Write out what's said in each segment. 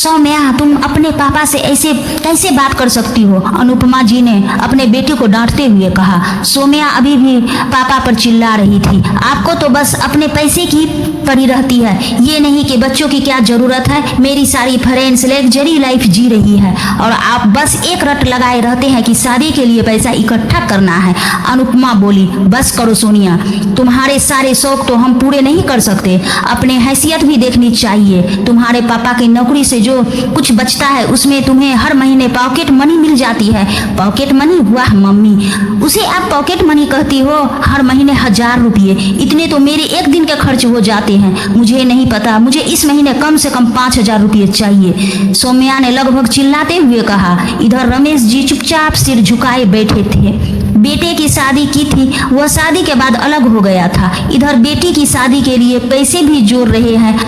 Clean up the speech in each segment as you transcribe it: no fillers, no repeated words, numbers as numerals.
सौम्या, तुम अपने पापा से ऐसे कैसे बात कर सकती हो? अनुपमा जी ने अपने बेटी को डांटते हुए कहा। सौम्या अभी भी पापा पर चिल्ला रही थी। आपको तो बस अपने पैसे की पड़ी रहती है, ये नहीं कि बच्चों की क्या जरूरत है। मेरी सारी फ्रेंड्स लग्जरी लाइफ जी रही है और आप बस एक रट लगाए रहते हैं कि शादी के लिए पैसा इकट्ठा करना है। अनुपमा बोली, बस करो सोनिया, तुम्हारे सारे शौक तो हम पूरे नहीं कर सकते। अपने हैसियत भी देखनी चाहिए। तुम्हारे पापा की नौकरी से जो कुछ बचता है उसमें तुम्हें हर महीने पॉकेट मनी मिल जाती है। Pocket money? वाह मम्मी, उसे आप पॉकेट मनी कहती हो? हर महीने 1000 रुपये, इतने तो मेरे एक दिन के खर्च हो जाते हैं। मुझे नहीं पता, मुझे इस महीने कम से कम 5000 रुपये चाहिए, सौम्या ने लगभग चिल्लाते हुए कहा। इधर रमेश जी चुपचाप सिर झुकाए बैठे थे। बेटे की शादी की थी, वह शादी के बाद अलग हो गया था। इधर बेटी की शादी के लिए पैसे भी जोड़ रहे हैं।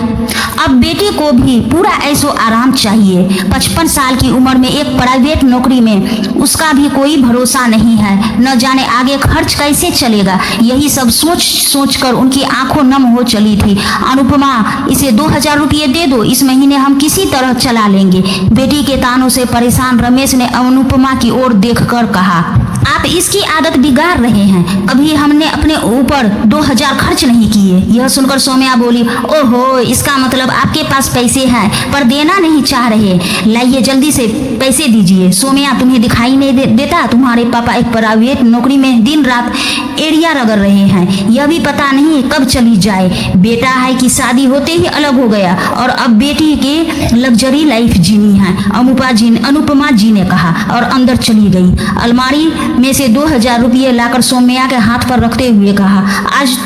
अब बेटी को भी पूरा ऐसो आराम चाहिए। 55 साल की उम्र में एक प्राइवेट नौकरी में उसका भी कोई भरोसा नहीं है। न जाने आगे खर्च कैसे चलेगा। यही सब सोच सोच कर उनकी आंखों नम हो चली थी। अनुपमा, इसे 2000 रुपये दे दो, इस महीने हम किसी तरह चला लेंगे। बेटी के तानों से परेशान रमेश ने अनुपमा की ओर देखकर कहा, आप इसकी आदत बिगाड़ रहे हैं। कभी हमने अपने ऊपर 2000 खर्च नहीं किए। यह सुनकर सौम्या बोली, ओहो, इसका मतलब आपके पास पैसे हैं पर देना नहीं चाह रहे। लाइए जल्दी से पैसे दीजिए। सौम्या, तुम्हें दिखाई नहीं देता? तुम्हारे पापा एक प्राइवेट नौकरी में दिन रात एड़िया रगड़ रहे हैं। यह भी पता नहीं कब चली जाए। बेटा है कि शादी होते ही अलग हो गया और अब बेटी के लग्जरी लाइफ जीनी है। अनुपमा जी ने कहा और अंदर चली गई। अलमारी में से 2000 रुपये लाकर सौम्या के हाथ पर रखते हुए कहा, आज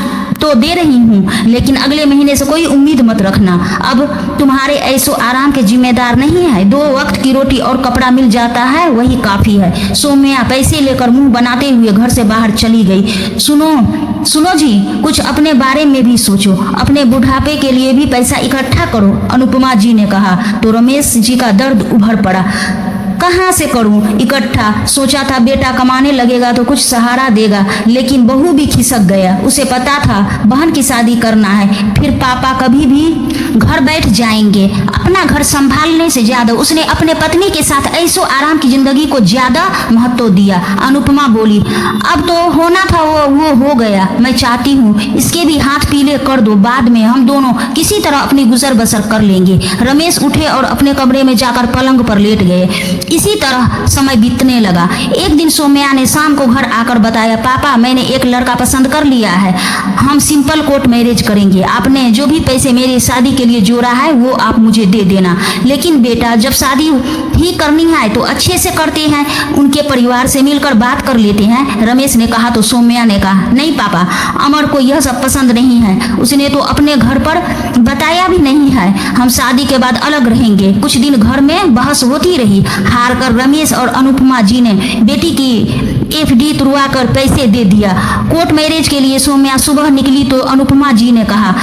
तो दे रही हूँ, लेकिन अगले महीने से कोई उम्मीद मत रखना। अब तुम्हारे ऐसो आराम के जिम्मेदार नहीं है। 2 वक्त की रोटी और कपड़ा मिल जाता है, वही काफी है। सौम्या पैसे लेकर मुंह बनाते हुए घर से बाहर चली गई। सुनो जी, कुछ अपने बारे में भी सोचो। अपने बुढ़ापे के लिए भी पैसा इकट्ठा करो, अनुपमा जी ने कहा। तो रमेश जी का दर्द उभर पड़ा। कहाँ से करूं इकट्ठा? सोचा था बेटा कमाने लगेगा तो कुछ सहारा देगा, लेकिन बहू भी खिसक गया। उसे पता था बहन की शादी करना है, फिर पापा कभी भी घर बैठ जाएंगे। अपना घर संभालने से ज्यादा उसने अपने पत्नी के साथ ऐसो आराम की जिंदगी को ज्यादा महत्व दिया। अनुपमा बोली, अब तो होना था वो हो गया। मैं चाहती हूँ इसके भी हाथ पीले कर दो, बाद में हम दोनों किसी तरह अपनी गुजर बसर कर लेंगे। रमेश उठे और अपने कमरे में जाकर पलंग पर लेट गए। इसी तरह समय बीतने लगा। एक दिन सौम्या ने शाम को घर आकर बताया, पापा मैंने एक लड़का पसंद कर लिया है, हम सिंपल कोर्ट मैरिज करेंगे। आपने जो भी पैसे मेरी शादी के लिए जोड़ा है वो आप मुझे दे देना। लेकिन बेटा, जब शादी ही करनी है तो अच्छे से करते हैं, उनके परिवार से मिलकर बात कर लेते हैं, रमेश ने कहा। तो सौम्या ने कहा, नहीं पापा, अमर को यह सब पसंद नहीं है। उसने तो अपने घर पर बताया भी नहीं है। हम शादी के बाद अलग रहेंगे। कुछ दिन घर में बहस होती रही। हार कर रमेश और अनुपमा जी ने बेटी की एफडी तुड़वा कर पैसे दे दिया। कोर्ट मैरिज के लिए सौम्या सुबह निकली तो अनुपमा जी ने कहा,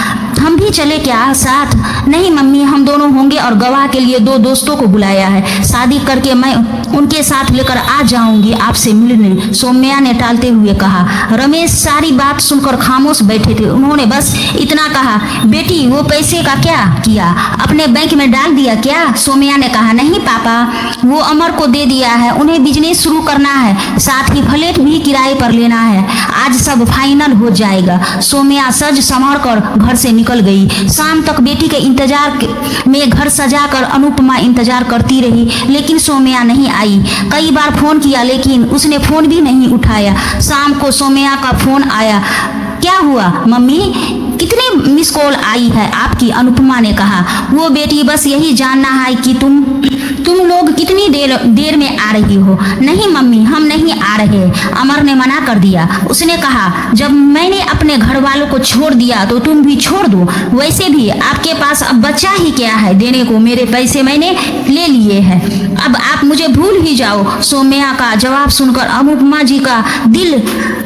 हम भी चले क्या साथ? नहीं मम्मी, हम दोनों होंगे और गवाह के लिए 2 दोस्तों को बुलाया है। शादी करके मैं उनके साथ लेकर आ जाऊंगी आपसे मिलने, सौम्या ने टालते हुए कहा। रमेश सारी बात सुनकर खामोश बैठे थे। उन्होंने बस इतना कहा, बेटी वो पैसे का क्या किया? अपने बैंक में डाल दिया क्या? सौम्या ने कहा, नहीं पापा, वो अमर को दे दिया है। उन्हें बिजनेस शुरू करना है, साथ ही फ्लैट भी किराए पर लेना है। आज सब फाइनल हो जाएगा। सौम्या सज संवर कर घर से निकल गई। शाम तक बेटी के इंतजार में घर सजाकर अनुपमा इंतजार करती रही, लेकिन सौम्या नहीं आई। कई बार फोन किया लेकिन उसने फोन भी नहीं उठाया। शाम को सौम्या का फोन आया। क्या हुआ मम्मी, कितनी मिस कॉल आई है आपकी? अनुपमा ने कहा। वो बेटी, बस यही जानना है कि तुम लोग कितनी देर में आ रही हो? नहीं मम्मी, हम नहीं आ रहे, अमर ने मना कर दिया। उसने कहा, जब मैंने अपने घर वालों को छोड़ दिया तो तुम भी छोड़ दो। वैसे भी आपके पास अब बच्चा ही क्या है देने को? मेरे पैसे मैंने ले लिए हैं। अब आप मुझे भूल ही जाओ। सौम्या का जवाब सुनकर अनुपमा जी का दिल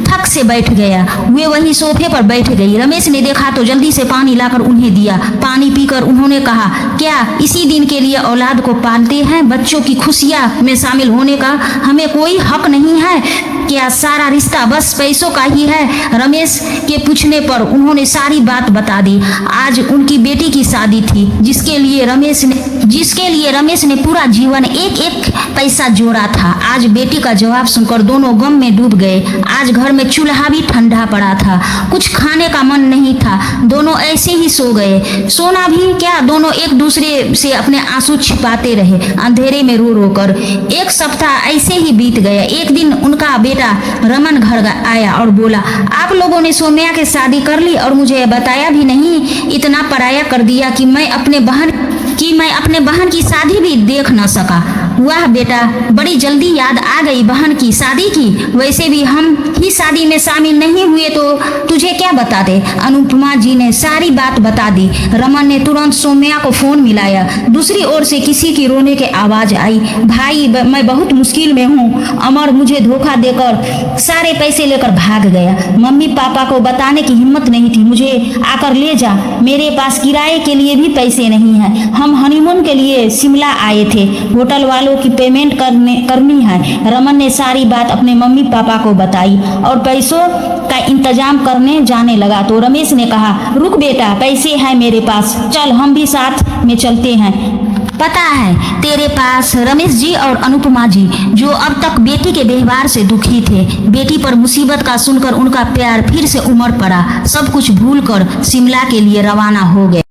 थक से बैठ गया। वे वही सोफे पर बैठ गई। रमेश ने देखा तो जल्दी से पानी लाकर उन्हें दिया। पानी पीकर उन्होंने कहा, क्या इसी दिन के लिए औलाद को पालते हैं? बच्चों की खुशियां में शामिल होने का हमें कोई हक नहीं है क्या? सारा रिश्ता बस पैसों का ही है? रमेश के पूछने पर उन्होंने सारी बात बता दी। आज उनकी बेटी की शादी थी, जिसके लिए रमेश ने पूरा जीवन एक एक पैसा जोड़ा था। आज बेटी का जवाब सुनकर दोनों गम में डूब गए। आज घर में चूल्हा भी ठंडा पड़ा था, कुछ खाने का मन नहीं था। दोनों ऐसे ही सो गए। सोना भी क्या, दोनों एक दूसरे से अपने आंसू छिपाते रहे, अंधेरे में रो रो कर। एक सप्ताह ऐसे ही बीत गया। एक दिन उनका बेटा रमन घर आया और बोला, आप लोगों ने सौम्या की शादी कर ली और मुझे बताया भी नहीं। इतना पराया कर दिया कि मैं अपने बहन की शादी भी देख न सका। वाह बेटा, बड़ी जल्दी याद आ गई बहन की शादी की। वैसे भी हम ही शादी में शामिल नहीं हुए तो तुझे क्या बता दे। अनुपमा जी ने सारी बात बता दी। रमन ने तुरंत सौम्या को फोन मिलाया। दूसरी ओर से किसी की रोने की आवाज आई। भाई, मैं बहुत मुश्किल में हूँ। अमर मुझे धोखा देकर सारे पैसे लेकर भाग गया। मम्मी पापा को बताने की हिम्मत नहीं थी। मुझे आकर ले जा, मेरे पास किराए के लिए भी पैसे नहीं है। हम हनीमून के लिए शिमला आए थे, होटल वालों की पेमेंट करनी है। रमन ने सारी बात अपने मम्मी पापा को बताई और पैसों का इंतजाम करने जाने लगा तो रमेश ने कहा, रुक बेटा, पैसे हैं मेरे पास, चल हम भी साथ में चलते हैं। पता है तेरे पास रमेश जी और अनुपमा जी, जो अब तक बेटी के व्यवहार से दुखी थे, बेटी पर मुसीबत का सुनकर उनका प्यार फिर से उमड़ पड़ा। सब कुछ भूलकर शिमला के लिए रवाना हो गए।